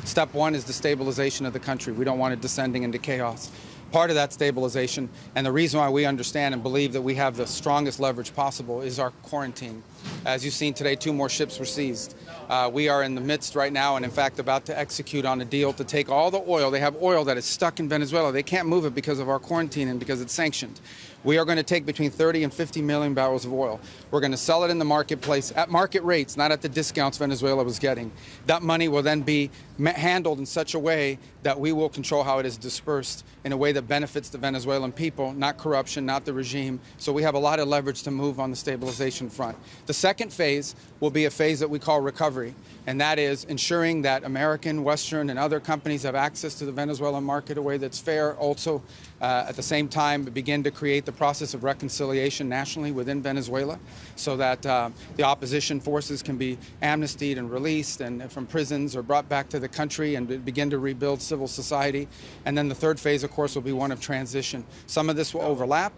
Step one is the stabilization of the country. We don't want it descending into chaos. Part of that stabilization, and the reason why we understand and believe that we have the strongest leverage possible, is our quarantine. As you've seen today, 2 more ships were seized. We are in the midst right now and, in fact, about to execute on a deal to take all the oil. They have oil that is stuck in Venezuela. They can't move it because of our quarantine and because it's sanctioned. We are going to take between 30 and 50 million barrels of oil. We're going to sell it in the marketplace at market rates, not at the discounts Venezuela was getting. That money will then be handled in such a way that we will control how it is dispersed in a way that benefits the Venezuelan people, not corruption, not the regime. So we have a lot of leverage to move on the stabilization front. The second phase will be a phase that we call recovery, and that is ensuring that American, Western, and other companies have access to the Venezuelan market in a way that's fair. Also, at the same time, begin to create the process of reconciliation nationally within Venezuela so that the opposition forces can be amnestied and released and from prisons or brought back to the country and begin to rebuild civil society. And then the third phase, of course, will be one of transition. Some of this will overlap.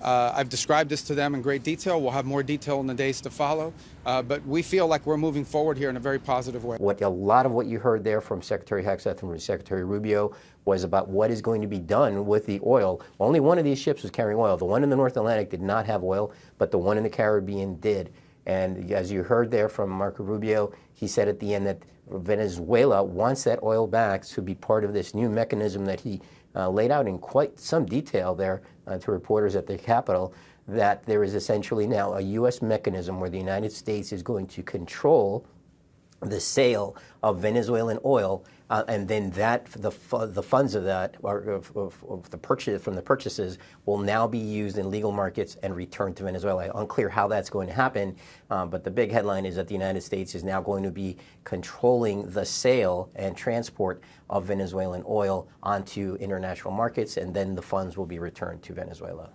I've described this to them in great detail. We'll have more detail in the days to follow. But we feel like we're moving forward here in a very positive way. A lot of what you heard there from Secretary Hegseth and from Secretary Rubio was about what is going to be done with the oil. Only one of these ships was carrying oil. The one in the North Atlantic did not have oil, but the one in the Caribbean did. And as you heard there from Marco Rubio, he said at the end that Venezuela wants that oil back to be part of this new mechanism that he laid out in quite some detail there to reporters at the Capitol, that there is essentially now a U.S. mechanism where the United States is going to control the sale of Venezuelan oil, and then the funds of that, or of the purchase from the purchases, will now be used in legal markets and returned to Venezuela. Unclear how that's going to happen, but the big headline is that the United States is now going to be controlling the sale and transport of Venezuelan oil onto international markets, and then the funds will be returned to Venezuela.